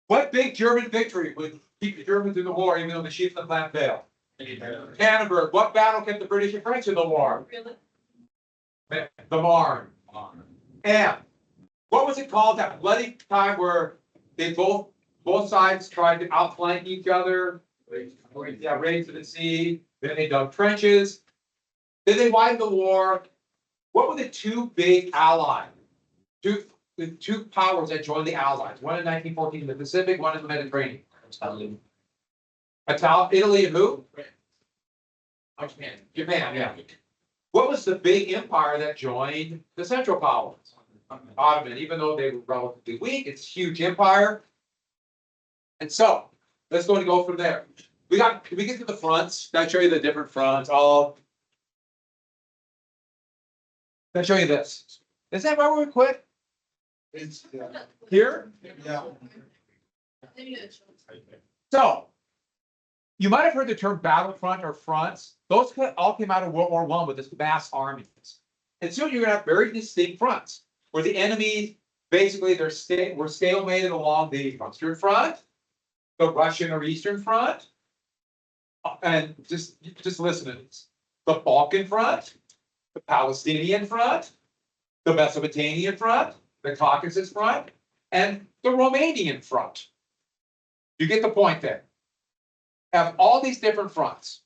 What big German victory would keep the Germans in the war, even though the chief of the plan failed? Tannenberg. What battle kept the British and French in the war? The Marne. And what was it called? That bloody time where they both sides tried to outflank each other. Yeah, raids to the sea. Then they dug trenches. Then they won the war. What were the two big allies? The two powers that joined the Allies. One in 1914 in the Pacific, one in the Mediterranean. Italy and who? Japan, yeah. What was the big empire that joined the Central Powers? Ottoman, even though they were relatively weak, it's a huge empire. And so, let's go from there. Can we get to the fronts? Can I show you the different fronts? Can I show you this? Is that where we quit? It's here? Yeah. So, you might have heard the term battlefront or fronts. Those all came out of World War I with this mass armies. And soon you're going to have very distinct fronts, where the enemies, basically, were stalemated along the Western Front, the Russian or Eastern Front, and just listen to this. The Balkan Front, the Palestinian Front, the Mesopotamian Front, the Caucasus Front, and the Romanian Front. You get the point there. Have all these different fronts.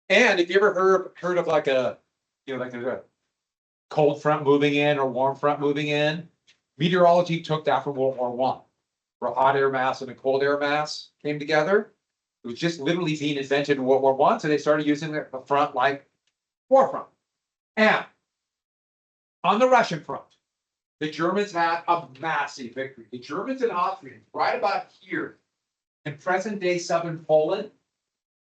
And if you ever heard of like a cold front moving in or warm front moving in, meteorology took that from World War I, where a hot air mass and a cold air mass came together. It was just literally being invented in World War I, so they started using a front like war front. And on the Russian front, the Germans had a massive victory. The Germans and Austrians, right about here in present-day southern Poland,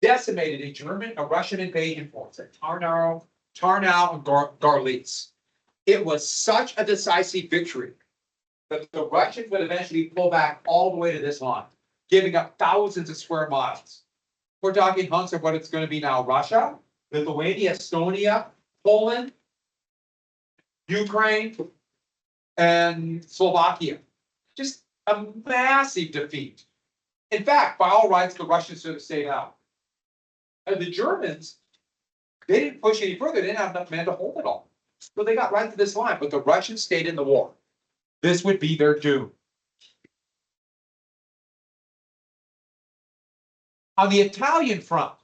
decimated a Russian invasion force at Tarnow and Gorlice. It was such a decisive victory that the Russians would eventually pull back all the way to this line, giving up thousands of square miles. We're talking hunks of what it's going to be now: Russia, Lithuania, Estonia, Poland, Ukraine, and Slovakia. Just a massive defeat. In fact, by all rights, the Russians should have stayed out. And the Germans, they didn't push any further. They didn't have enough men to hold it all. So they got right to this line, but the Russians stayed in the war. This would be their doom. On the Italian front,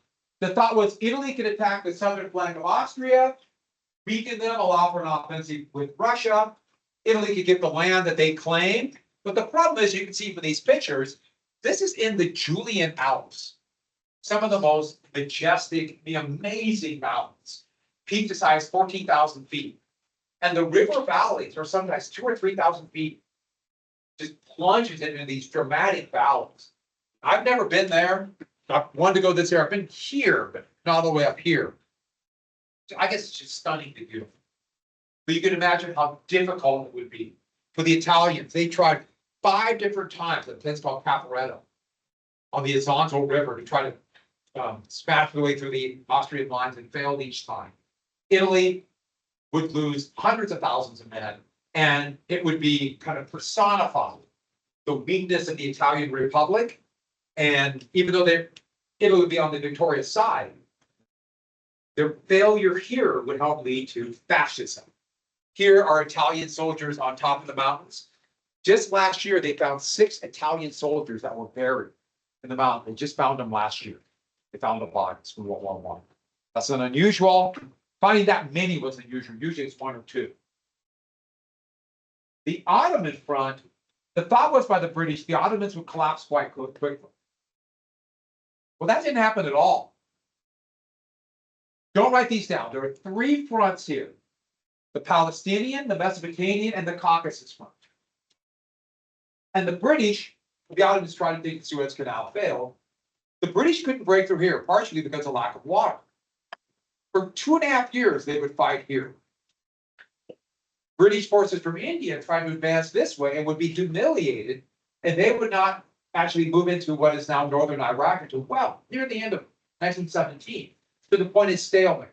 the thought was Italy could attack the southern flank of Austria, weaken them, allow for an offensive with Russia. Italy could get the land that they claimed. But the problem is, you can see from these pictures, this is in the Julian Alps. Some of the most majestic, the amazing mountains, peak to size 14,000 feet. And the river valleys are sometimes 2,000 or 3,000 feet. Just plunges into these dramatic valleys. I've never been there. I wanted to go this year. I've been here, but not all the way up here. So I guess it's just stunningly beautiful. But you can imagine how difficult it would be for the Italians. They tried 5 different times at a place called Caporetto on the Isonzo River to try to smash their way through the Austrian lines and failed each time. Italy would lose hundreds of thousands of men, and it would be kind of personified the weakness of the Italian Republic. And even though Italy would be on the victorious side, their failure here would help lead to fascism. Here are Italian soldiers on top of the mountains. Just last year, they found 6 Italian soldiers that were buried in the mountain. They just found them last year. They found the bodies from World War I. That's an unusual. Finding that many was unusual. Usually it's 1 or 2. The Ottoman front, the thought was by the British, the Ottomans would collapse quite quickly. Well, that didn't happen at all. Don't write these down. There are 3 fronts here: the Palestinian, the Mesopotamian, and the Caucasus front. And the British, the Ottomans tried to think the Suez Canal failed. The British couldn't break through here, partially because of lack of water. For 2.5 years, they would fight here. British forces from India tried to advance this way and would be humiliated, and they would not actually move into what is now northern Iraq until, well, near the end of 1917, to the point of stalemate.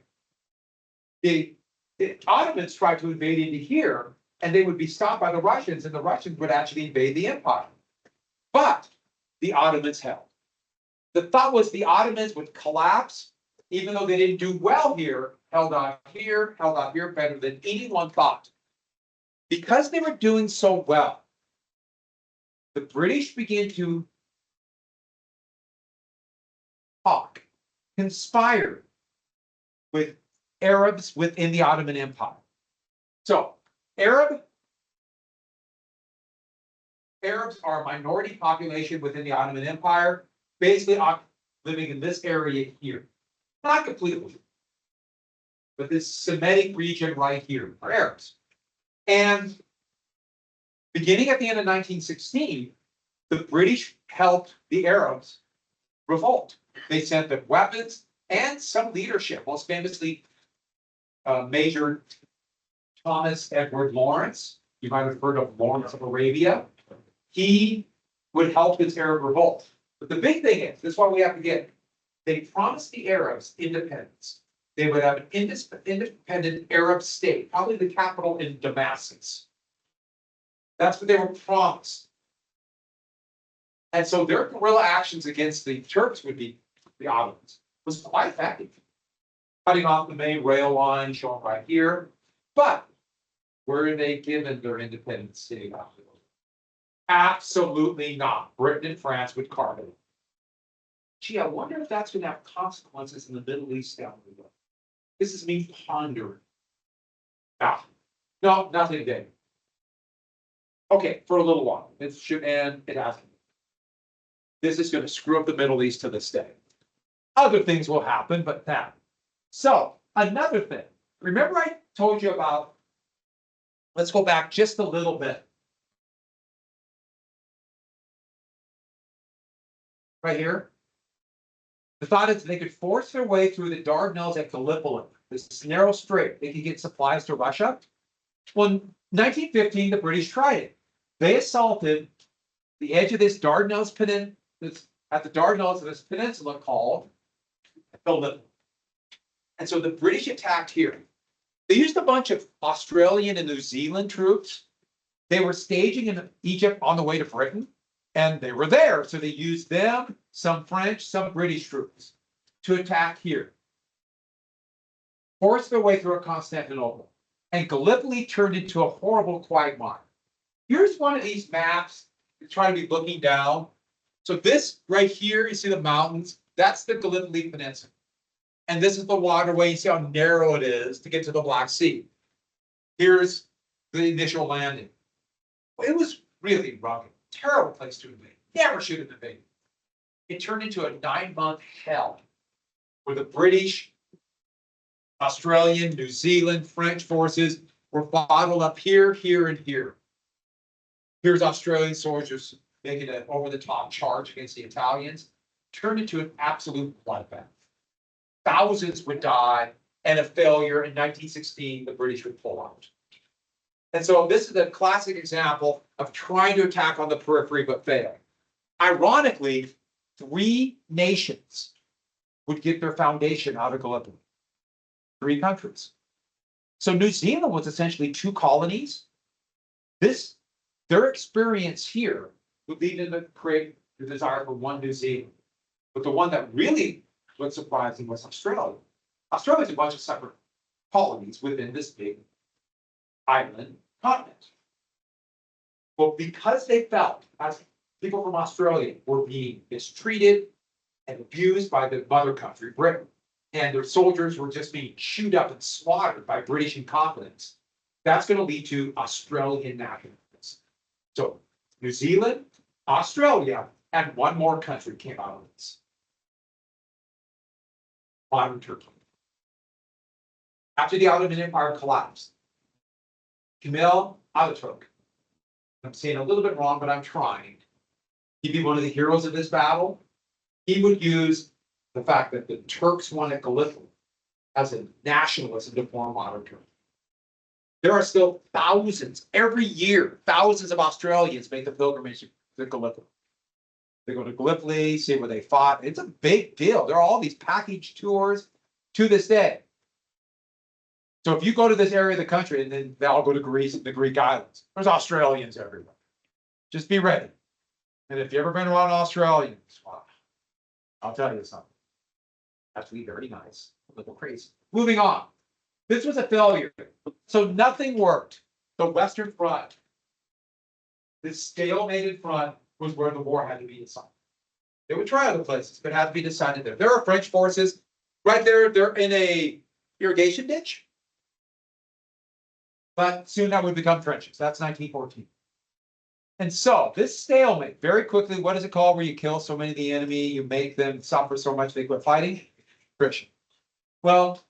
The the Ottomans tried to invade into here, and they would be stopped by the Russians, and the Russians would actually invade the empire. But the Ottomans held. The thought was the Ottomans would collapse, even though they didn't do well here, held out here better than anyone thought. Because they were doing so well, the British began to talk, conspire with Arabs within the Ottoman Empire. So Arabs are a minority population within the Ottoman Empire, basically living in this area here. Not completely, but this Semitic region right here are Arabs. And beginning at the end of 1916, the British helped the Arabs revolt. They sent them weapons and some leadership, most famously Major Thomas Edward Lawrence. You might have heard of Lawrence of Arabia. He would help this Arab revolt. But the big thing is, this is what we have to get. They promised the Arabs independence. They would have an independent Arab state, probably the capital in Damascus. That's what they were promised. And so their guerrilla actions against the Turks would be the Ottomans was quite effective. Cutting off the main rail line shown right here. But were they given their independent state? Absolutely not. Britain and France would carve it. Gee, I wonder if that's going to have consequences in the Middle East down the road. This is me pondering. Ah, no, nothing today. Okay, for a little while. It should end. It hasn't. This is going to screw up the Middle East to this day. Other things will happen, but that. So, another thing. Remember I told you about, let's go back just a little bit. Right here. The thought is they could force their way through the Dardanelles at Gallipoli, this narrow strait. They could get supplies to Russia. Well, in 1915, the British tried it. They assaulted the edge of this Dardanelles peninsula, at the Dardanelles of this peninsula called Gallipoli. And so the British attacked here. They used a bunch of Australian and New Zealand troops. They were staging in Egypt on the way to Britain, and they were there. So they used them, some French, some British troops to attack here. Forced their way through Constantinople. And Gallipoli turned into a horrible quagmire. Here's one of these maps. You try to be looking down. So this right here, you see the mountains. That's the Gallipoli Peninsula. And this is the waterway. You see how narrow it is to get to the Black Sea. Here's the initial landing. It was really rugged. Terrible place to invade. Never should have invaded. It turned into a 9-month hell where the British, Australian, New Zealand, French forces were bottled up here, here, and here. Here's Australian soldiers making an over-the-top charge against the Italians. Turned into an absolute bloodbath. Thousands would die, and a failure in 1916, the British would pull out. And so this is a classic example of trying to attack on the periphery but fail. Ironically, 3 nations would get their foundation out of Gallipoli. 3 countries. So New Zealand was essentially 2 colonies. Their experience here would lead them to create the desire for one New Zealand. But the one that really was surprising was Australia. Australia is a bunch of separate colonies within this big island continent. Well, because they felt, as people from Australia were being mistreated and abused by the mother country, Britain, and their soldiers were just being chewed up and slaughtered by British incompetence, that's going to lead to Australian nationalism. So New Zealand, Australia, and one more country came out of this. Modern Turkey. After the Ottoman Empire collapsed, Kemal Atatürk, I'm saying a little bit wrong, but I'm trying. He'd be one of the heroes of this battle. He would use the fact that the Turks won at Gallipoli as a nationalism to form modern Turkey. There are still thousands, every year, thousands of Australians make the pilgrimage to Gallipoli. They go to Gallipoli, see where they fought. It's a big deal. There are all these package tours to this day. So if you go to this area of the country and then they all go to Greece and the Greek islands, there's Australians everywhere. Just be ready. And if you've ever been around Australians, wow, I'll tell you something. Actually, very nice, a little crazy. Moving on. This was a failure. So nothing worked. The Western Front, this stalemated front, was where the war had to be decided. They would try other places, but it had to be decided there. There are French forces right there. They're in a irrigation ditch. But soon that would become trenches. That's 1914. And so this stalemate, very quickly, what is it called where you kill so many of the enemy, you make them suffer so much they quit fighting? Attrition. Well,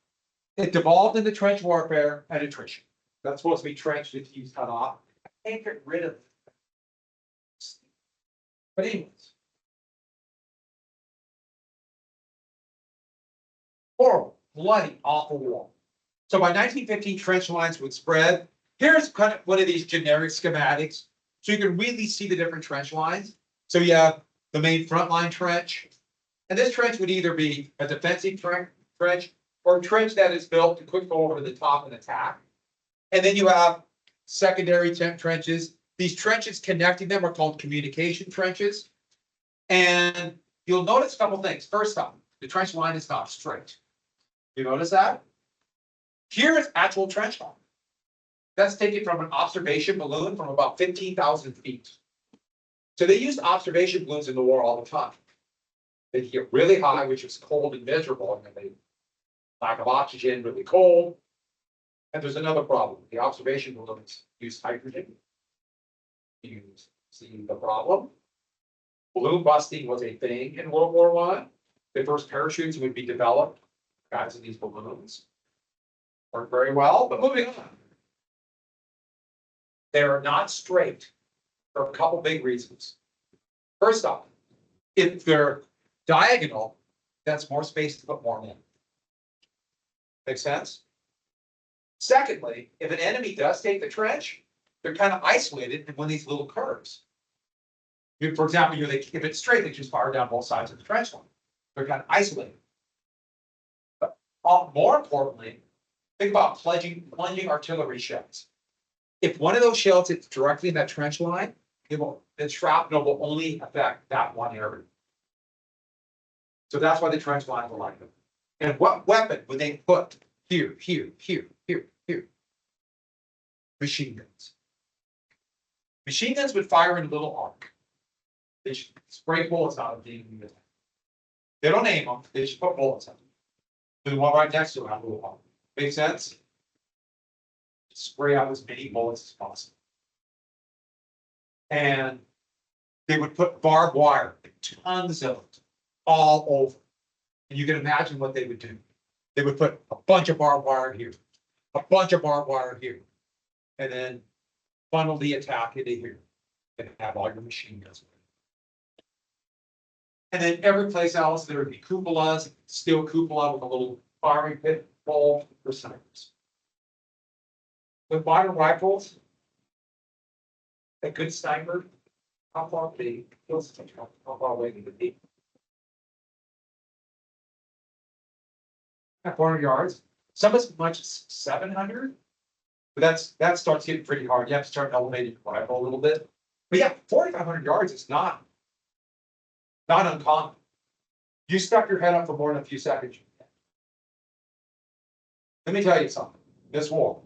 it devolved into trench warfare and attrition. That's supposed to be trench if you cut off. I can't get rid of it. But anyways. Horrible, bloody, awful war. So by 1915, trench lines would spread. Here's kind of one of these generic schematics. So you can really see the different trench lines. So you have the main front line trench. And this trench would either be a defensive trench or a trench that is built to quick go over the top and attack. And then you have secondary trenches. These trenches connecting them are called communication trenches. And you'll notice a couple things. First off, the trench line is not straight. You notice that? Here is actual trench line. That's taken from an observation balloon from about 15,000 feet. So they used observation balloons in the war all the time. They get really high, which is cold and miserable, and they lack of oxygen, really cold. And there's another problem. The observation balloons use hydrogen. You see the problem? Balloon busting was a thing in World War I. The first parachutes would be developed, guys, in these balloons. Worked very well, but moving on. They're not straight for a couple big reasons. First off, if they're diagonal, that's more space to put more in. Make sense? Secondly, if an enemy does take the trench, they're kind of isolated in one of these little curves. For example, if it's straight, they just fire down both sides of the trench line. They're kind of isolated. But more importantly, think about plunging artillery shells. If one of those shells hits directly in that trench line, the shrapnel will only affect that one area. So that's why the trench lines are like them. And what weapon would they put here, here, here, here, here? Machine guns. Machine guns would fire in a little arc. They should spray bullets out of the enemy. They don't aim them, they should put bullets in them. The one right next to them have a little arc. Make sense? Spray out as many bullets as possible. And they would put barbed wire, tons of it, all over. And you can imagine what they would do. They would put a bunch of barbed wire here, a bunch of barbed wire here, and then funnel the attack into here and have all your machine guns. And then every place else, there would be cupolas, steel cupola with a little firing pit bowl for snipers. With modern rifles, a good sniper, how far they kills how far away they could be. At 400 yards, some as much as 700, but that starts getting pretty hard. You have to start elevating your rifle a little bit. But yeah, 4,500 yards is not uncommon. You stuck your head up for more than a few seconds. Let me tell you something. This war,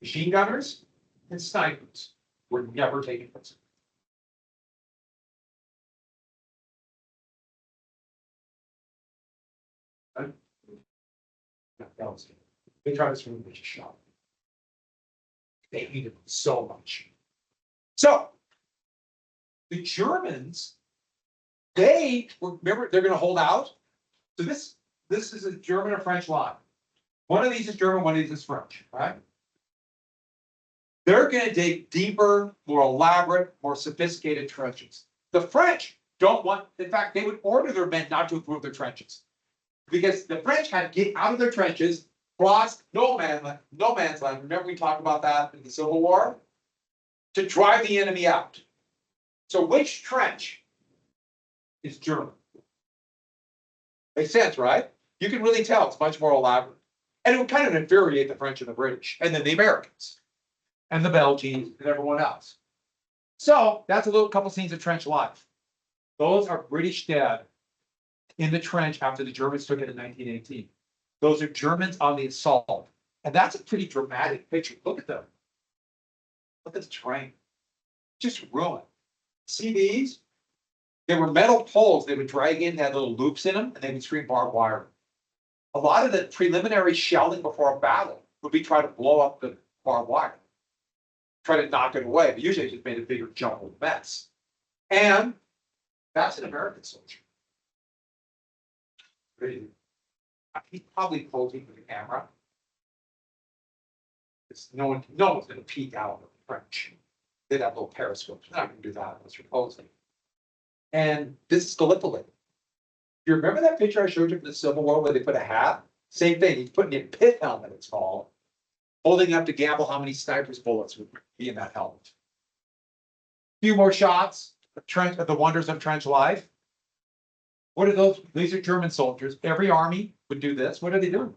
machine gunners and snipers were never taken prisoners. They tried to swim with a shot. They hated them so much. So the Germans, remember, they're going to hold out. So this is a German or French line. One of these is German, one of these is French, right? They're going to dig deeper, more elaborate, more sophisticated trenches. The French don't want, in fact, they would order their men not to improve their trenches. Because the French had to get out of their trenches, cross no man's land. Remember we talked about that in the Civil War? To drive the enemy out. So which trench is German? Makes sense, right? You can really tell it's much more elaborate. And it would kind of infuriate the French and the British, and then the Americans, and the Belgians, and everyone else. So that's a little couple scenes of trench life. Those are British dead in the trench after the Germans took it in 1918. Those are Germans on the assault. And that's a pretty dramatic picture. Look at them. Look at the terrain. Just ruined. See these? They were metal poles they would drag in, had little loops in them, and they would screen barbed wire. A lot of the preliminary shelling before a battle would be trying to blow up the barbed wire, try to knock it away, but usually it just made a bigger jumbled mess. And that's an American soldier. He's probably posing for the camera. No one's going to peek out of the French. They'd have little periscopes. They're not going to do that unless you're posing. And this is Gallipoli. You remember that picture I showed you from the Civil War where they put a hat? Same thing. He's putting a pit helmet, it's called, holding up to gamble how many sniper's bullets would be in that helmet. A few more shots of the wonders of trench life. What are those? These are German soldiers. Every army would do this. What are they doing?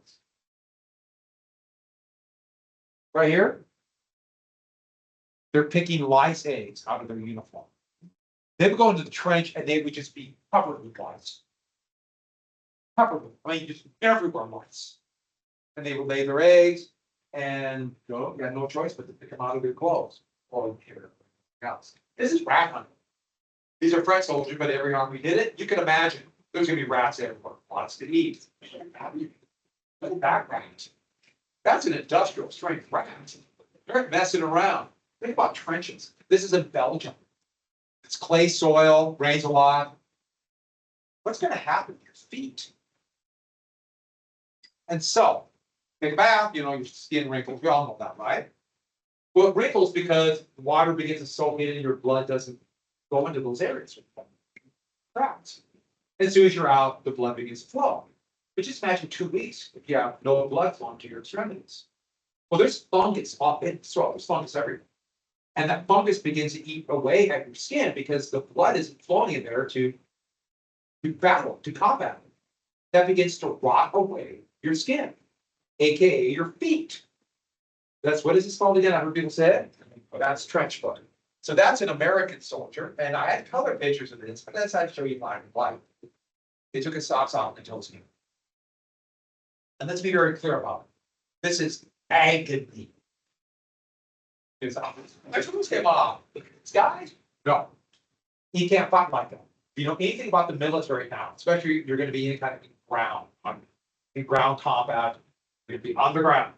Right here, they're picking lice eggs out of their uniform. They would go into the trench and they would just be covered with lice. Covered with, I mean, just everywhere lice. And they would lay their eggs and you had no choice but to pick them out of their clothes or everything else. This is rat hunting. These are French soldiers, but every army did it. You can imagine there's going to be rats everywhere, lots to eat. Look at that rat. That's an industrial strength rat. They're messing around. Think about trenches. This is in Belgium. It's clay soil, rains a lot. What's going to happen to your feet? And so, take a bath, your skin wrinkles. We all know that, right? Well, it wrinkles because water begins to soak in and your blood doesn't go into those areas. Cracks. As soon as you're out, the blood begins to flow. But just imagine 2 weeks if you have no blood flowing to your extremities. Well, there's fungus off in the throat. There's fungus everywhere. And that fungus begins to eat away at your skin because the blood isn't flowing in there to battle, to combat it. That begins to rot away your skin, aka your feet. That's what is this called again? I heard people say it. That's trench foot. So that's an American soldier, and I had color pictures of this, but let's show you black and white. They took his socks off and toes him. And let's be very clear about it. This is agony. His toes came off. This guy, no, he can't fight like that. If you know anything about the military now, especially if you're going to be any kind of ground, in ground combat, you're going to be on the ground.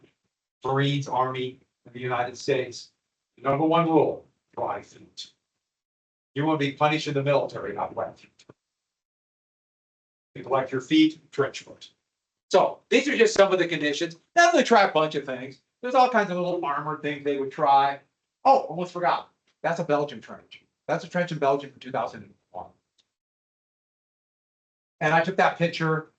Marines, Army, in the United States. The number one rule: dry feet. You want to be punished in the military, not wet feet. Neglect your feet, trench foot. So these are just some of the conditions. Now they try a bunch of things. There's all kinds of little armored things they would try. Oh, almost forgot. That's a Belgian trench. That's a trench in Belgium from 2001. And I took that picture.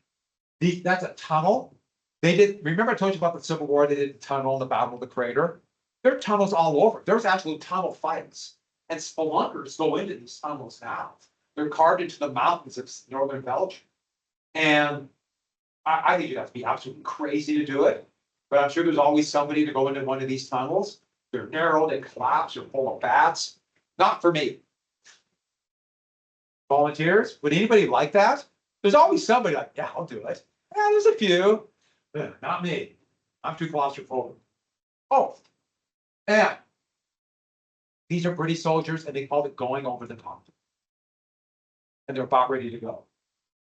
That's a tunnel. They did, remember I told you about the Civil War, they did the tunnel and the Battle of the Crater? There are tunnels all over. There's actually tunnel fights. And spelunkers go into these tunnels now. They're carved into the mountains of northern Belgium. And I think you'd have to be absolutely crazy to do it. But I'm sure there's always somebody to go into one of these tunnels. They're narrow, they collapse, they're full of bats. Not for me. Volunteers? Would anybody like that? There's always somebody like, yeah, I'll do it. Yeah, there's a few. Not me. I'm too claustrophobic. Oh, and these are British soldiers, and they call it going over the top. And they're about ready to go.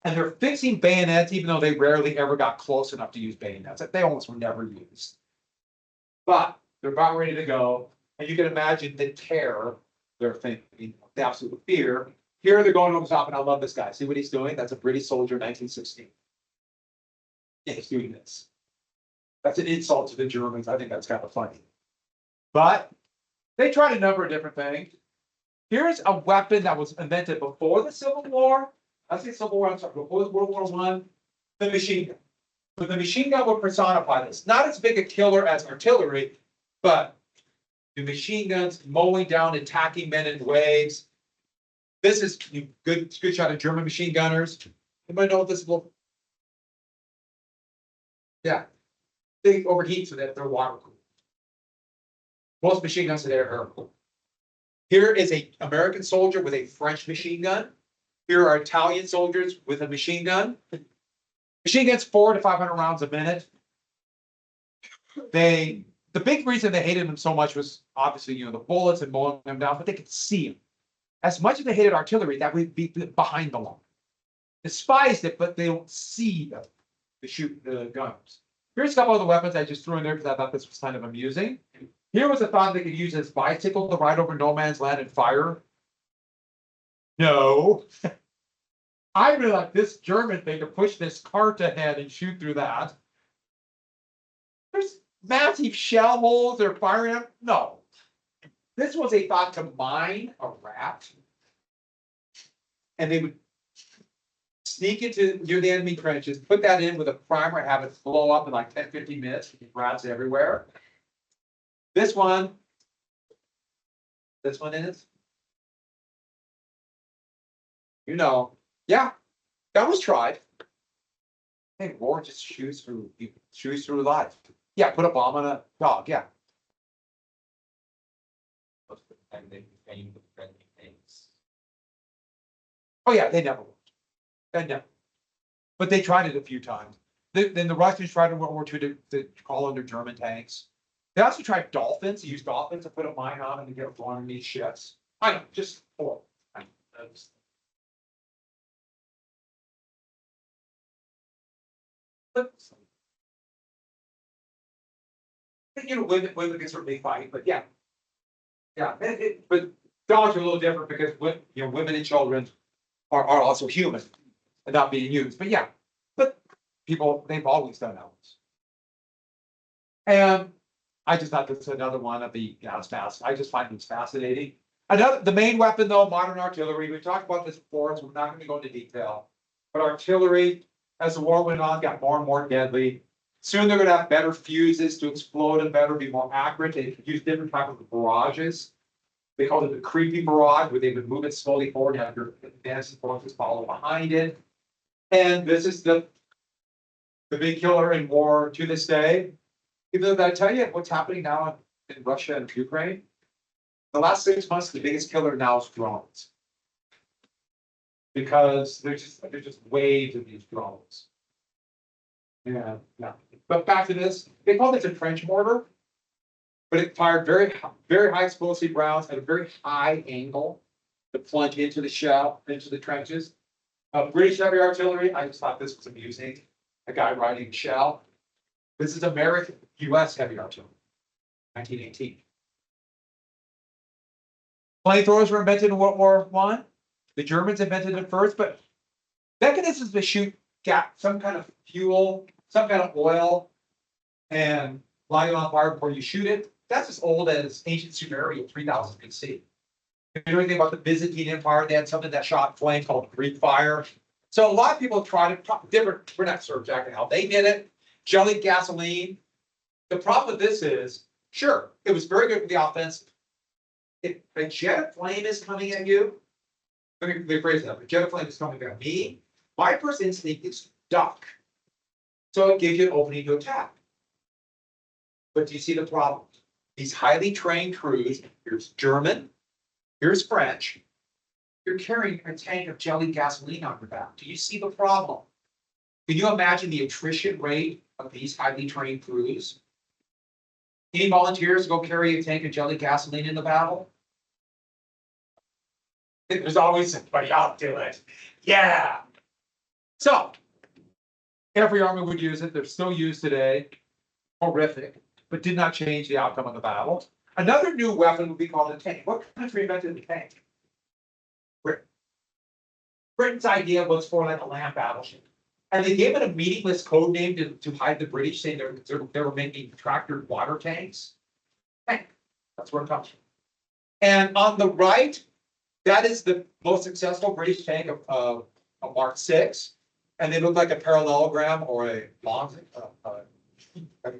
And they're fixing bayonets, even though they rarely ever got close enough to use bayonets. They almost were never used. But they're about ready to go. And you can imagine the terror they're thinking, the absolute fear. Here they're going over the top, and I love this guy. See what he's doing? That's a British soldier, 1916. Yeah, he's doing this. That's an insult to the Germans. I think that's kind of funny. But they tried a number of different things. Here's a weapon that was invented before the Civil War. I say Civil War, I'm sorry, before World War I, the machine gun. But the machine gun would personify this. Not as big a killer as artillery, but the machine guns mowing down, attacking men in waves. This is good shot of German machine gunners. Anybody know what this is? Yeah. they overheat so that they're water cooled. Most machine guns today are air cooled. Here is a American soldier with a French machine gun. Here are Italian soldiers with a machine gun. Machine guns 400 to 500 rounds a minute. The big reason they hated them so much was obviously, the bullets and mowing them down, but they could see them. As much as they hated artillery, that would be behind the line. Despised it, but they don't see the guns. Here's a couple of the weapons I just threw in there because I thought this was kind of amusing. Here was a thought they could use as bicycle to ride over no man's land and fire. No. I really like this German thing to push this cart ahead and shoot through that. There's massive shell holes they're firing up. No. This was a thought to mine a rat. And they would sneak into near the enemy trenches, put that in with a primer, have it blow up in like 10, 15 minutes, rats everywhere. This one is, yeah, that was tried. Hey, war just shoots through life. Yeah, put a bomb on a dog, yeah. Oh yeah, they never worked. They never. But they tried it a few times. Then the Russians tried in World War II to call under German tanks. They also tried dolphins, used dolphins to put a mine on and to get it blown underneath ships. I know, just horrible. But women can certainly fight, but yeah. Yeah, but dogs are a little different because women and children are also human and not being used. But yeah, but they've always done that. And I just thought this is another one of the gas masks. I just find this fascinating. The main weapon though, modern artillery. We talked about this before, so we're not going to go into detail. But artillery, as the war went on, got more and more deadly. Soon they're going to have better fuses to explode and better, be more accurate. They use different types of barrages. They called it the creepy barrage, where they would move it slowly forward and have your advanced forces follow behind it. And this is the big killer in war to this day. Even though I tell you what's happening now in Russia and Ukraine, the last 6 months, the biggest killer now is drones. Because there's just waves of these drones. Yeah. But back to this, they call this a trench mortar, but it fired very, very high explosive rounds at a very high angle to plunge into the shell, into the trenches. British heavy artillery, I just thought this was amusing. A guy riding a shell. This is American, US heavy artillery, 1918. Flamethrowers were invented in World War I. The Germans invented it first, but mechanisms to shoot some kind of fuel, some kind of oil, and light it on fire before you shoot it. That's as old as ancient Sumeria, 3000 BC. If you know anything about the Byzantine Empire, they had something that shot flame called Greek fire. So a lot of people have tried it, different, we're not sure exactly how they did it. Jellied gasoline. The problem with this is, sure, it was very good for the offensive. If a jet of flame is coming at you, let me rephrase that. If a jet of flame is coming at me, my first instinct is to duck. So it gives you an opening to attack. But do you see the problem? These highly trained crews, here's German, here's French, you're carrying a tank of jellied gasoline on your back. Do you see the problem? Can you imagine the attrition rate of these highly trained crews? Any volunteers to go carry a tank of jellied gasoline in the battle? There's always somebody, I'll do it. Yeah. So, every army would use it. They're still used today. Horrific, but did not change the outcome of the battle. Another new weapon would be called a tank. What country invented the tank? Britain. Britain's idea was for like a land battleship. And they gave it a meaningless code name to hide the British, saying they were making tractor water tanks. Tank. That's where it comes from. And on the right, that is the most successful British tank of Mark VI. And they look like a parallelogram or a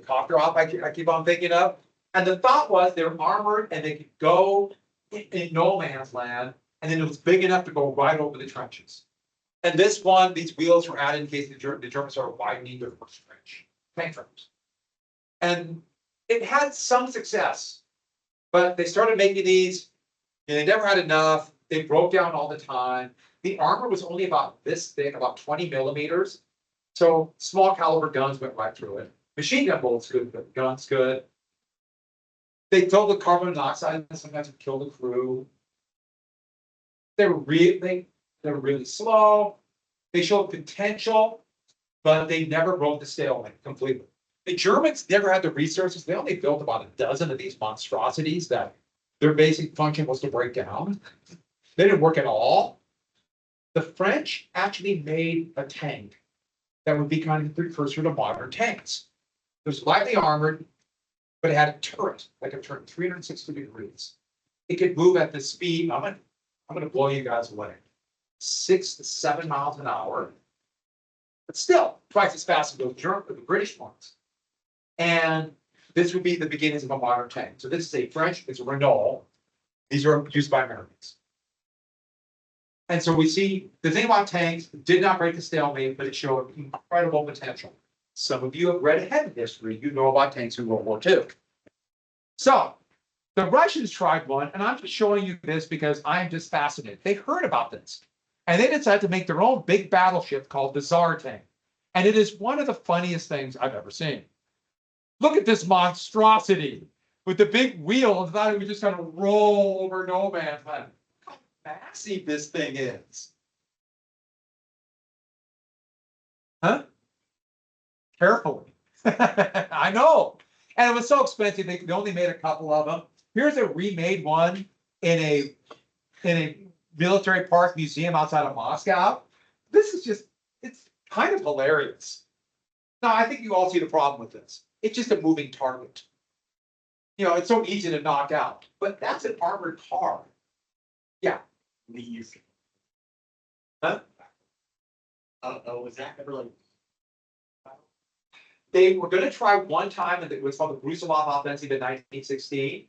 copter op I keep on thinking of. And the thought was they were armored and they could go in no man's land, and then it was big enough to go right over the trenches. And this one, these wheels were added in case the Germans are widening their first trench. Tank frames. And it had some success, but they started making these and they never had enough. They broke down all the time. The armor was only about this thick, about 20 millimeters. So small caliber guns went right through it. Machine gun bullets good, but guns good. They told the carbon monoxide and sometimes would kill the crew. They were really slow. They showed potential, but they never broke the stalemate completely. The Germans never had the resources. They only built about a dozen of these monstrosities that their basic function was to break down. They didn't work at all. The French actually made a tank that would be kind of the precursor to modern tanks. It was lightly armored, but it had a turret that could turn 360 degrees. It could move at the speed, I'm gonna blow you guys away, 6 to 7 miles an hour, but still twice as fast as the British ones. And this would be the beginnings of a modern tank. So this is a French, it's a Renault. These are used by Americans. And so we see the thing about tanks did not break the stalemate, but it showed incredible potential. Some of you have read ahead in history, you know about tanks in World War II. So the Russians tried one, and I'm just showing you this because I'm just fascinated. They heard about this, and they decided to make their own big battleship called the Tsar tank. And it is one of the funniest things I've ever seen. Look at this monstrosity with the big wheels. I thought it was just going to roll over no man's land. How massive this thing is. Huh? Carefully. I know. And it was so expensive, they only made a couple of them. Here's a remade one in a military park museum outside of Moscow. This is just, it's kind of hilarious. Now, I think you all see the problem with this. It's just a moving target. You know, it's so easy to knock out, but that's an armored car. Yeah. Leave. Huh? Was that ever like? They were going to try one time, and it was called the Brusilov Offensive in 1916.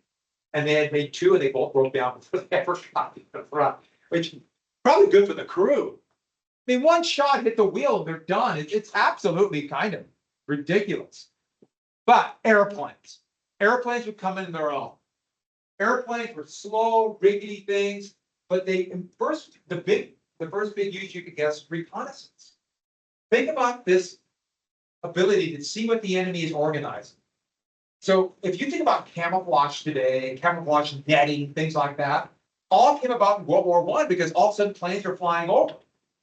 And they had made two, and they both broke down before they ever got to the front, which probably good for the crew. I mean, one shot hit the wheel, and they're done. It's absolutely kind of ridiculous. But airplanes would come in their own. Airplanes were slow, rickety things, but the first big use you could guess reconnaissance. Think about this ability to see what the enemy is organizing. So if you think about camouflage today, camouflage netting, things like that, all came about in World War I because all of a sudden planes are flying over.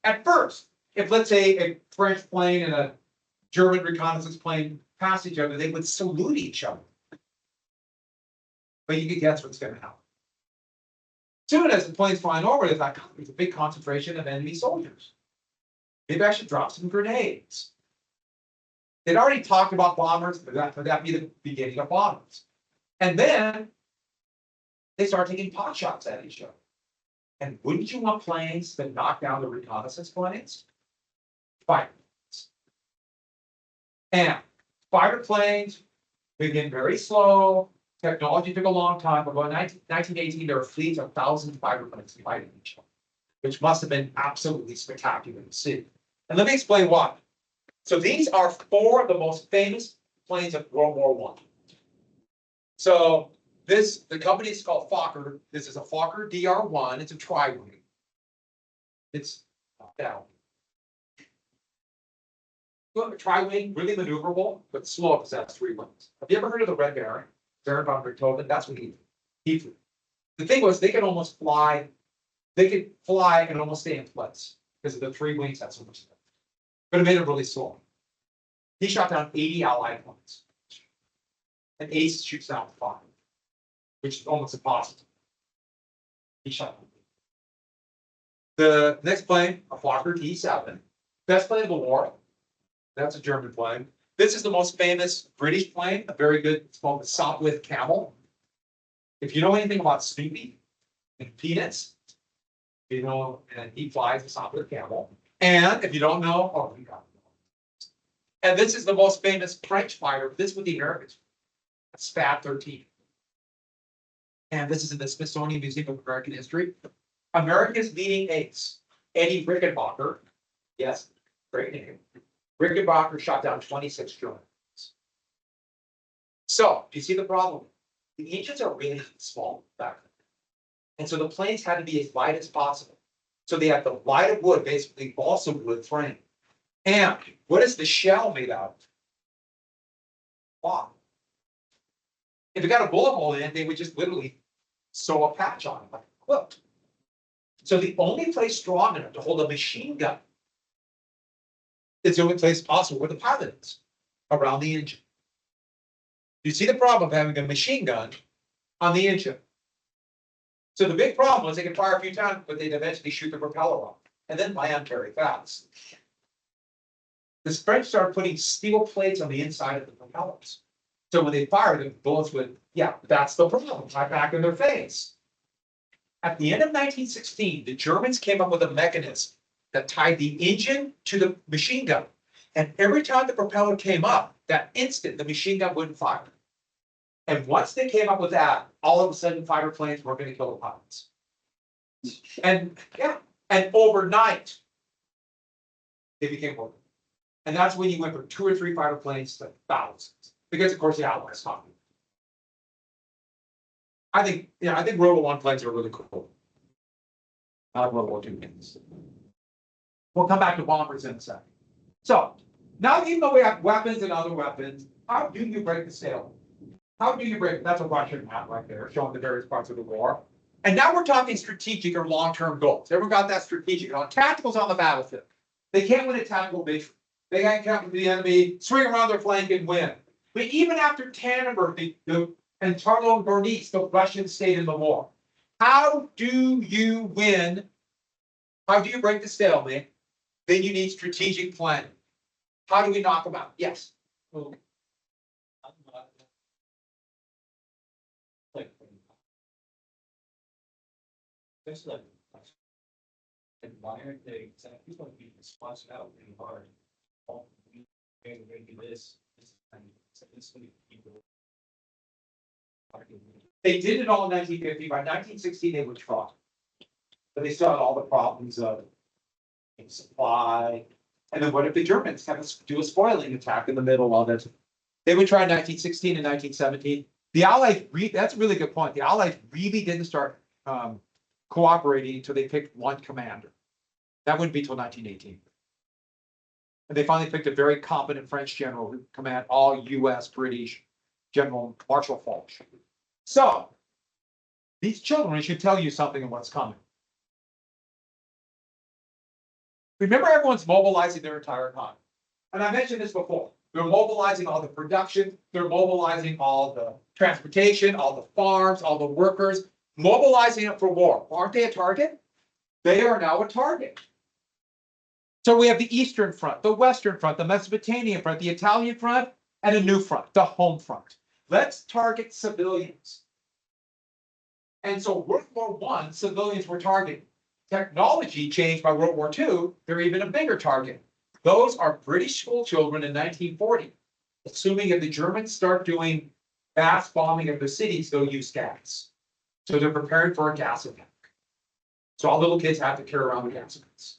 At first, if let's say a French plane and a German reconnaissance plane passed each other, they would salute each other. But you could guess what's going to happen. Soon as the plane's flying over, there's a big concentration of enemy soldiers. Maybe I should drop some grenades. They'd already talked about bombers, but that'd be the beginning of bombers. And then they start taking pot shots at each other. And wouldn't you want planes that knock down the reconnaissance planes? Fighter planes. And fighter planes begin very slow. Technology took a long time, but by 1918, there were fleets of 1,000 fighter planes fighting each other, which must have been absolutely spectacular to see. And let me explain why. So these are four of the most famous planes of World War I. So the company is called Fokker. This is a Fokker DR-1. It's a tri-wing. It's down. Tri-wing, really maneuverable, but slow because it has 3 wings. Have you ever heard of the Red Baron? Baron von Richthofen? That's what he flew. The thing was, they could almost fly. They could fly and almost stay in place because of the 3 wings had so much stuff. But it made it really slow. He shot down 80 Allied planes. And Ace shoots down 5, which is almost impossible. He shot down. The next plane, a Fokker T-7, best plane of the war. That's a German plane. This is the most famous British plane, a very good, it's called the Sopwith Camel. If you know anything about Snoopy and Peanuts, you know, and he flies the Sopwith Camel. And if you don't know, oh, you got it. And this is the most famous French fighter. This was the Americans. SPAD-13. And this is in the Smithsonian Museum of American History. America's leading ace, Eddie Rickenbacker. Yes, great name. Rickenbacker shot down 26 Germans. So, do you see the problem? The engines are really small back then. And so the planes had to be as light as possible. So they have the light of wood, basically balsa wood frame. And what is the shell made out of? Cloth. If it got a bullet hole in it, they would just literally sew a patch on it like a quilt. So the only place strong enough to hold a machine gun is the only place possible where the pilot is, around the engine. You see the problem of having a machine gun on the engine. So the big problem was they could fire a few times, but they'd eventually shoot the propeller off and then land very fast. The French started putting steel plates on the inside of the propellers. So when they fired, the bullets would, yeah, that's the problem, right back in their face. At the end of 1916, the Germans came up with a mechanism that tied the engine to the machine gun. And every time the propeller came up, that instant, the machine gun wouldn't fire. And once they came up with that, all of a sudden fighter planes were going to kill the pilots. And yeah, and overnight, they became working. And that's when you went from 2 or 3 fighter planes to thousands. Because of course the Allies fought. I think World War I planes are really cool. I like World War II planes. We'll come back to bombers in a second. So now, even though we have weapons and other weapons, how do you break the stalemate? How do you break? That's a Russian map right there, showing the various parts of the war. And now we're talking strategic or long-term goals. Everyone got that strategic? On tacticals on the battlefield. They can't win a tactical victory. They can't counter the enemy, swing around their flank and win. But even after Tannenberg and Tarlow and Bernice, the Russians stayed in the war. How do you win? How do you break the stalemate? Then you need strategic planning. How do we knock them out? Yes. Well, like, there's like, and why aren't they, people are being sponsored out really hard. Oh, we do this, this many people. They did it all in 1950. By 1916, they were trying. But they still had all the problems of supply. And then what if the Germans have do a spoiling attack in the middle of it? They would try in 1916 and 1917. The Allies, that's a really good point. The Allies really didn't start cooperating until they picked one commander. That wouldn't be till 1918. And they finally picked a very competent French general who command all US, British, General Marshal Foch. So, these children should tell you something of what's coming. Remember, everyone's mobilizing their entire time. And I mentioned this before. They're mobilizing all the production. They're mobilizing all the transportation, all the farms, all the workers, mobilizing it for war. Aren't they a target? They are now a target. So we have the Eastern Front, the Western Front, the Mesopotamian Front, the Italian Front, and a new front, the Home Front. Let's target civilians. And so World War I, civilians were targeted. Technology changed by World War II, they're even a bigger target. Those are British school children in 1940. Assuming if the Germans start doing mass bombing of the cities, they'll use gas. So they're preparing for a gas attack. So all little kids have to carry around the gas amounts.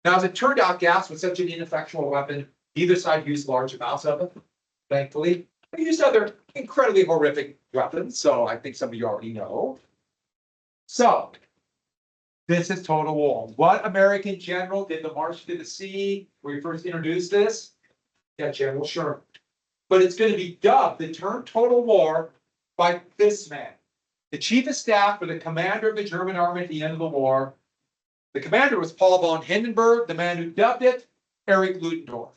Now, as it turned out, gas was such an ineffectual weapon, neither side used large amounts of it, thankfully. They used other incredibly horrific weapons, so I think some of you already know. So, this is total war. What American general did the March to the Sea where he first introduced this? Yeah, General Sherman. But it's going to be dubbed the term total war by this man, the chief of staff for the commander of the German army at the end of the war. The commander was Paul von Hindenburg, the man who dubbed it Erich Ludendorff.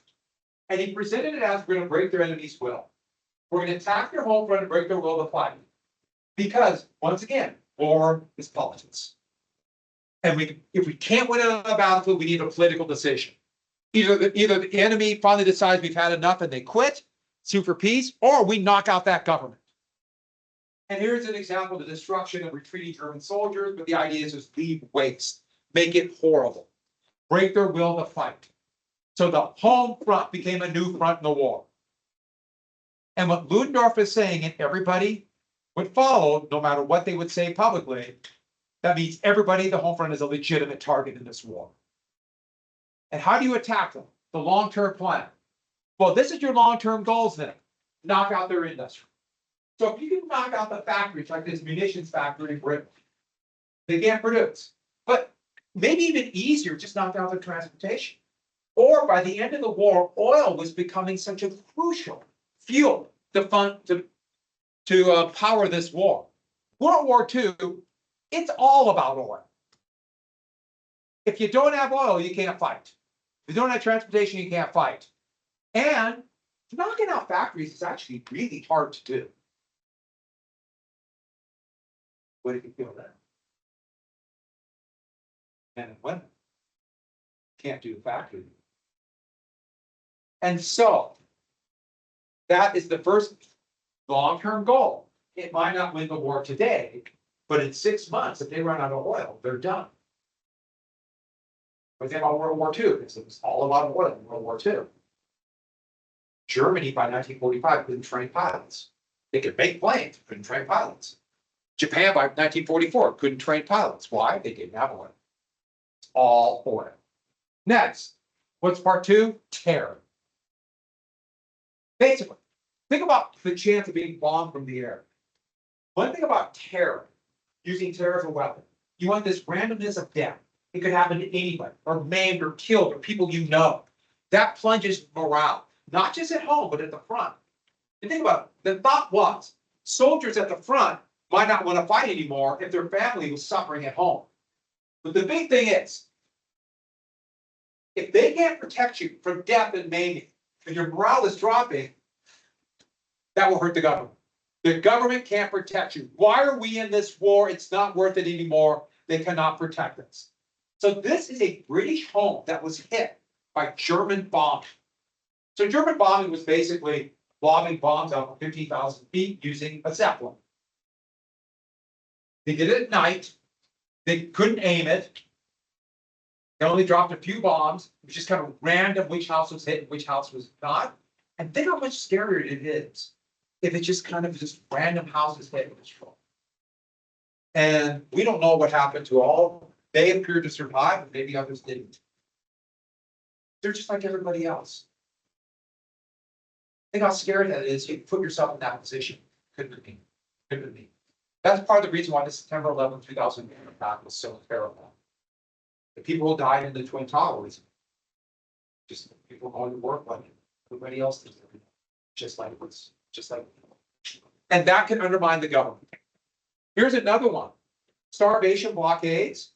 And he presented it as we're going to break their enemy's will. We're going to attack their home front and break their will to fight. Because, once again, war is politics. And if we can't win on the battlefield, we need a political decision. Either the enemy finally decides we've had enough and they quit, sue for peace, or we knock out that government. And here's an example of the destruction of retreating German soldiers, but the idea is just leave waste, make it horrible, break their will to fight. So the home front became a new front in the war. And what Ludendorff is saying, and everybody would follow, no matter what they would say publicly, that means everybody at the home front is a legitimate target in this war. And how do you attack them? The long-term plan. Well, this is your long-term goals then. knock out their industry. So if you can knock out the factories like this munitions factory in Britain, they can't produce. But maybe even easier, just knock out their transportation. Or by the end of the war, oil was becoming such a crucial fuel to power this war. World War II, it's all about oil. If you don't have oil, you can't fight. If you don't have transportation, you can't fight. And knocking out factories is actually really hard to do. What do you feel then? Men and women can't do factory. And so that is the first long-term goal. It might not win the war today, but in 6 months, if they run out of oil, they're done. But think about World War II, because it was all about oil in World War II. Germany by 1945 couldn't train pilots. They could make planes, couldn't train pilots. Japan by 1944 couldn't train pilots. Why? They didn't have oil. It's all oil. Next, what's part two? Terror. Basically, think about the chance of being bombed from the air. One thing about terror, using terror as a weapon, you want this randomness of death. It could happen to anybody, or maimed, or killed, or people you know. That plunges morale, not just at home, but at the front. And think about it. The thought was, soldiers at the front might not want to fight anymore if their family was suffering at home. But the big thing is, if they can't protect you from death and maiming, and your morale is dropping, that will hurt the government. The government can't protect you. Why are we in this war? It's not worth it anymore. They cannot protect us. So this is a British home that was hit by German bombing. So German bombing was basically lobbing bombs out from 15,000 feet using a Zeppelin. They did it at night. They couldn't aim it. They only dropped a few bombs. It was just kind of random which house was hit and which house was not. And think how much scarier it is if it's just kind of just random houses hit with this. And we don't know what happened to all. They appeared to survive, and maybe others didn't. They're just like everybody else. Think how scary that is. You put yourself in that position. Couldn't be. Couldn't be. That's part of the reason why the September 11, 2001 attack was so terrible. The people who died in the Twin Towers, just people going to work like everybody else did. Just like it was, just like. And that can undermine the government. Here's another one. Starvation blockades.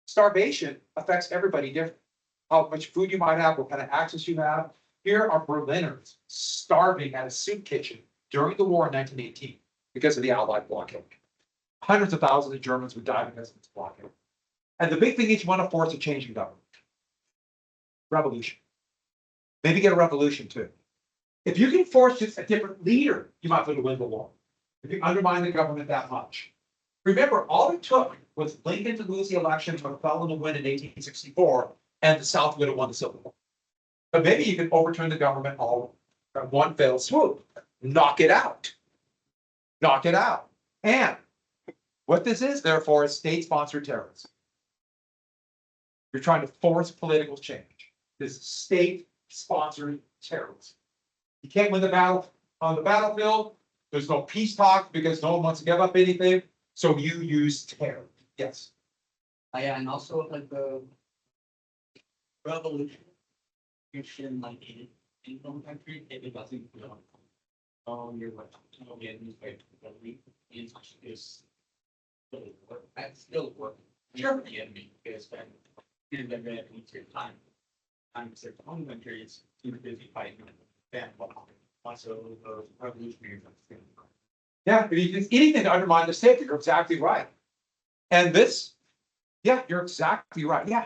Starvation affects everybody differently. How much food you might have, what kind of access you have. Here are Berliners starving at a soup kitchen during the war in 1918 because of the Allied blockade. Hundreds of thousands of Germans would die because of this blockade. And the big thing is you want to force a change in government. Revolution. Maybe get a revolution too. If you can force just a different leader, you might be able to win the war. If you undermine the government that much. Remember, all it took was Lincoln to lose the election, McClellan to win in 1864, and the South would have won the Civil War. But maybe you can overturn the government all in one fell swoop. Knock it out. Knock it out. And what this is, therefore, is state-sponsored terrorism. You're trying to force political change. This is state-sponsored terrorism. You can't win the battle on the battlefield. There's no peace talks because no one wants to give up anything. So you use terror. Yes. Yeah, and also like the revolution, like in some countries, it doesn't, you're like, is that's still working. Sure. The enemy is then in the red your time. Times their own country is too busy fighting that also the revolutionary. Yeah, if you do anything to undermine the state, you're exactly right. And this, yeah, you're exactly right. Yeah.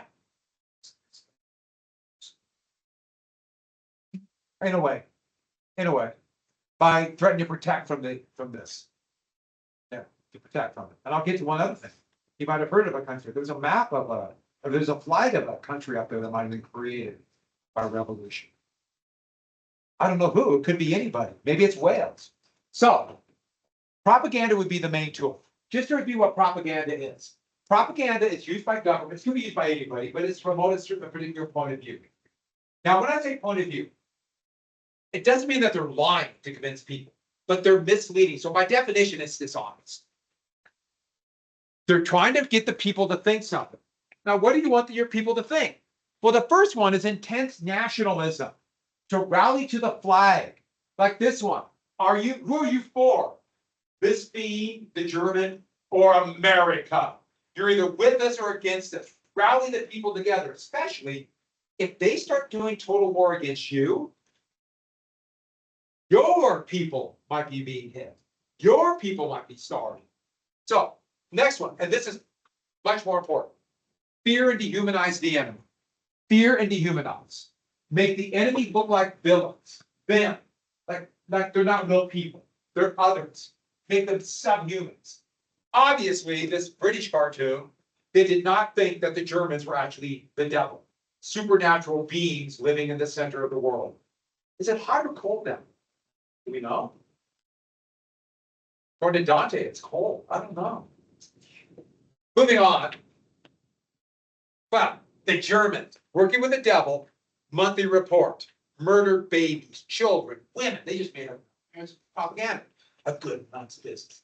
In a way, by threatening to protect from this. Yeah, to protect from it. And I'll get to one other thing. You might have heard of a country. There's a map of or there's a flag of a country up there that might have been created by revolution. I don't know who. It could be anybody. Maybe it's Wales. So propaganda would be the main tool. Just to review what propaganda is. Propaganda is used by governments, it can be used by anybody, but it's promoted through a particular point of view. Now, when I say point of view, It doesn't mean that they're lying to convince people, but they're misleading. So by definition, it's dishonest. They're trying to get the people to think something. Now, what do you want your people to think? Well, the first one is intense nationalism, to rally to the flag, like this one. Who are you for? This being the German or America? You're either with us or against us. Rally the people together, especially if they start doing total war against you. Your people might be being hit. Your people might be starving. So, next one, and this is much more important. Fear and dehumanize the enemy. Fear and dehumanize. Make the enemy look like villains. Them. Like they're not real people. They're others. Make them subhumans. Obviously, this British cartoon, they did not think that the Germans were actually the devil. Supernatural beings living in the center of the world. Is it hot or cold now? Do we know? According to Dante, it's cold. I don't know. Moving on. Well, the Germans, working with the devil, monthly report. Murdered babies, children, women. They just made a propaganda. A good month's business.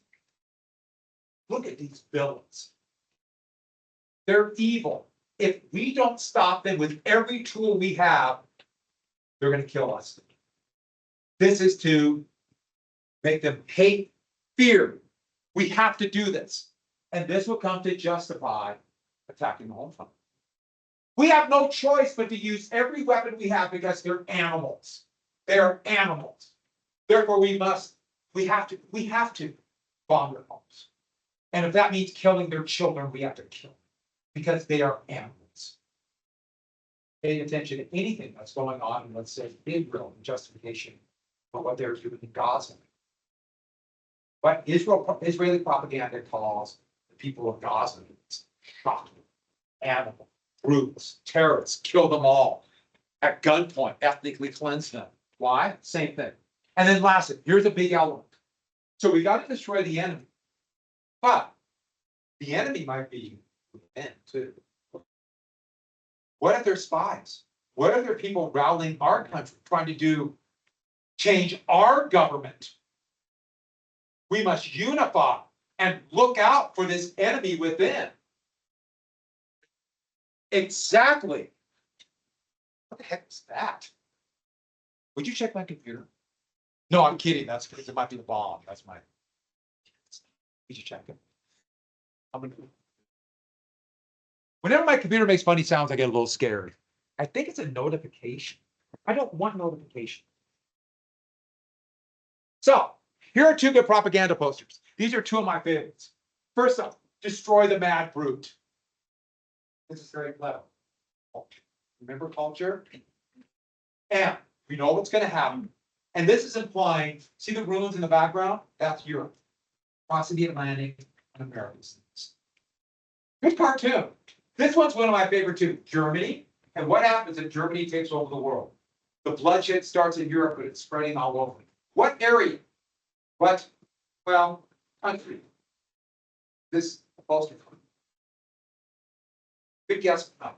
Look at these villains. They're evil. If we don't stop them with every tool we have, they're going to kill us. This is to make them hate, fear. We have to do this. And this will come to justify attacking the home front. We have no choice but to use every weapon we have because they're animals. They're animals. Therefore, we have to bomb their homes. And if that means killing their children, we have to kill them because they are animals. Paying attention to anything that's going on in, let's say, Israel and justification for what they're doing in Gaza. What Israeli propaganda calls the people of Gaza shocking, animal, brutes, terrorists, kill them all at gunpoint, ethnically cleanse them. Why? Same thing. And then lastly, here's a big element. So we got to destroy the enemy. But the enemy might be within too. What if they're spies? What if they're people rallying our country, trying to change our government? We must unify and look out for this enemy within. Exactly. What the heck is that? Would you check my computer? No, I'm kidding. That's because it might be the bomb. That's my. Did you check it? Whenever my computer makes funny sounds, I get a little scared. I think it's a notification. I don't want notification. So here are two good propaganda posters. These are two of my favorites. First up, destroy the mad brute. This is very clever. Remember culture? And we know what's going to happen. And this is implying, see the ruins in the background? That's Europe. Crossing the Atlantic and America's. Good cartoon. This one's one of my favorite too. Germany. And what happens if Germany takes over the world? The bloodshed starts in Europe, but it's spreading all over. What area? What, well, country? This poster. Good guess. Oh.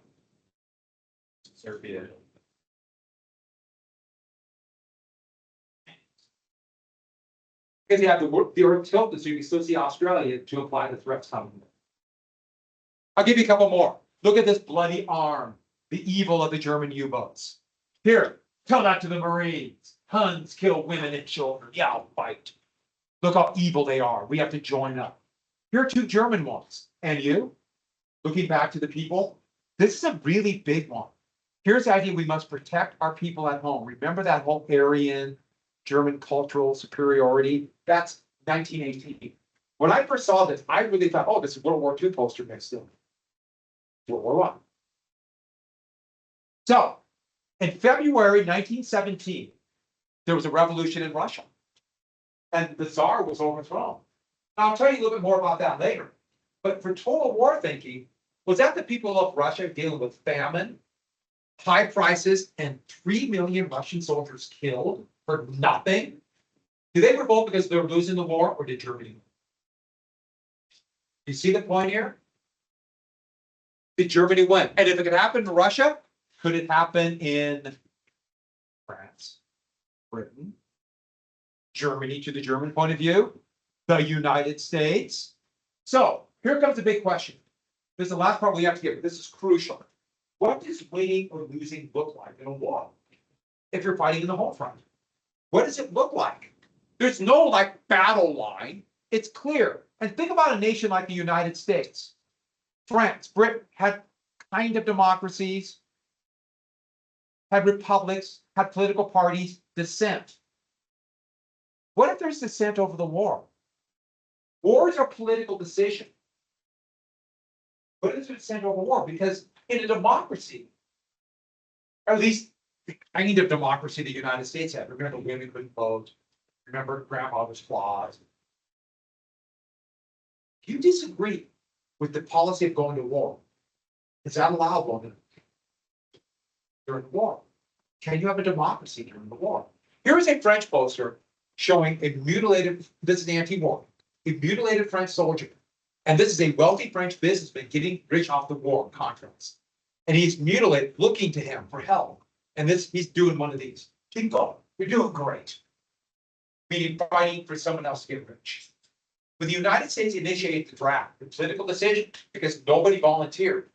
Serbia. Because you have the Earth tilted, so you can still see Australia to apply the threats coming. I'll give you a couple more. Look at this bloody arm, the evil of the German U-boats. Here, tell that to the Marines. Huns kill women and children. Yeah, I'll fight. Look how evil they are. We have to join up. Here are two German ones. And you, looking back to the people, this is a really big one. Here's the idea: we must protect our people at home. Remember that whole Aryan German cultural superiority? That's 1918. When I first saw this, I really thought, oh, this is World War II poster next to World War I. So, in February 1917, there was a revolution in Russia, and the Tsar was overthrown. Now, I'll tell you a little bit more about that later. But for total war thinking, was that the people of Russia dealing with famine, high prices, and 3 million Russian soldiers killed for nothing? Did they revolt because they were losing the war, or did Germany win? You see the point here? Did Germany win? And if it could happen in Russia, could it happen in France, Britain. Germany to the German point of view, the United States. So here comes the big question. This is the last part we have to get, but this is crucial. What does winning or losing look like in a war? If you're fighting in the home front, what does it look like? There's no like battle line. It's clear. And think about a nation like the United States. France, Britain had kind of democracies, had republics, had political parties, dissent. What if there's dissent over the war? Wars are political decision. What if there's dissent over war? Because in a democracy, or at least the kind of democracy the United States had, remember women couldn't vote, remember grandfather's clause. If you disagree with the policy of going to war, is that allowable during the war? Can you have a democracy during the war? Here is a French poster showing a mutilated, this is anti-war, a mutilated French soldier. And this is a wealthy French businessman getting rich off the war contracts. And he's mutilated, looking to him for help. And he's doing one of these. Keep going. You're doing great. Meaning fighting for someone else to get rich. When the United States initiated the draft, the political decision, because nobody volunteered.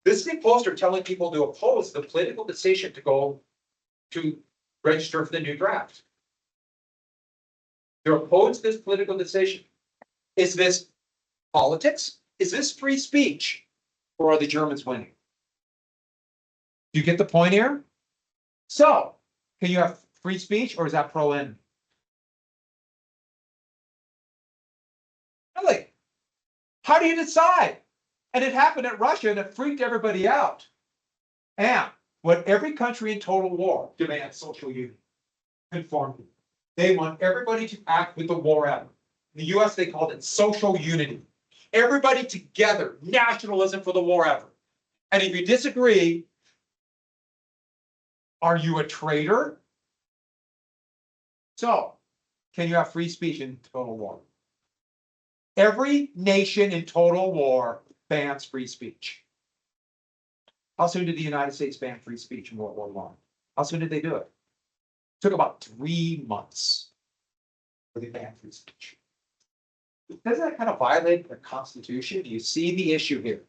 This is a poster telling people to oppose the political decision to go to register for the new draft. They're opposed to this political decision. Is this politics? Is this free speech? Or are the Germans winning? Do you get the point here? So, can you have free speech or is that pro-enemy? Really? How do you decide? And it happened at Russia and it freaked everybody out. And what every country in total war demands social unity, conformity. They want everybody to act with the war effort. In the US, they called it social unity. Everybody together, nationalism for the war effort. And if you disagree, are you a traitor? So, can you have free speech in total war? Every nation in total war bans free speech. How soon did the United States ban free speech in World War I? How soon did they do it? It took about 3 months for they banned free speech. Doesn't that kind of violate the Constitution? Do you see the issue here?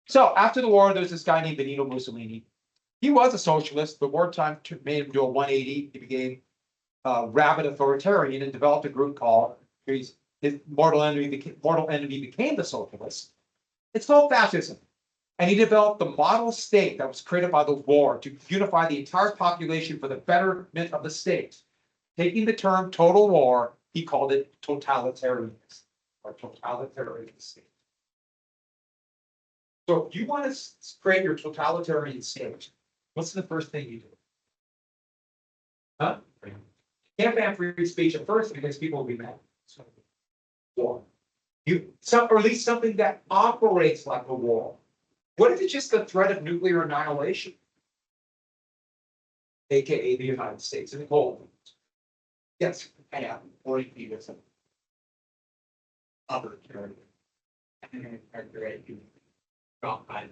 So after the war, there's this guy named Benito Mussolini. He was a socialist, but wartime made him do a 180. He became a rabid authoritarian and developed a group called, his mortal enemy became the socialists. It's called fascism. And he developed the model state that was created by the war to unify the entire population for the betterment of the state. Taking the term total war, he called it totalitarianism or totalitarian state. So if you want to create your totalitarian state, what's the first thing you do? Huh? You can't ban free speech at first because people will be mad. War. Or at least something that operates like a war. What if it's just the threat of nuclear annihilation? AKA the United States in the Cold War. Yes, Yeah, or you can do some other character. And character I do drop by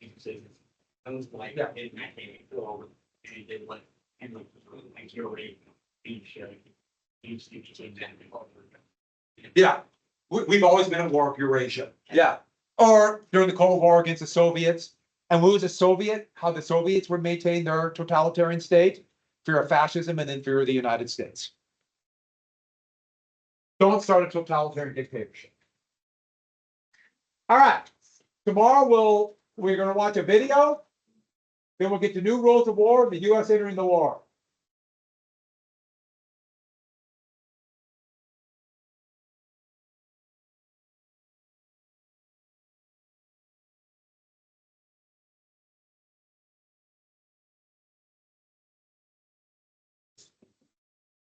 the decisions. I was like, Yeah. in that game, go over and he did like, and like you're already being shared. You just exactly what we're doing. Yeah, we've always been at war with Eurasia. Yeah. Or during the Cold War against the Soviets. And what was a Soviet? How the Soviets were maintaining their totalitarian state? Fear of fascism and then fear of the United States. Don't start a totalitarian dictatorship. All right. Tomorrow we're going to watch a video. Then we'll get to new rules of war, the US entering the war.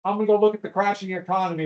I'm going to go look at the crashing economy.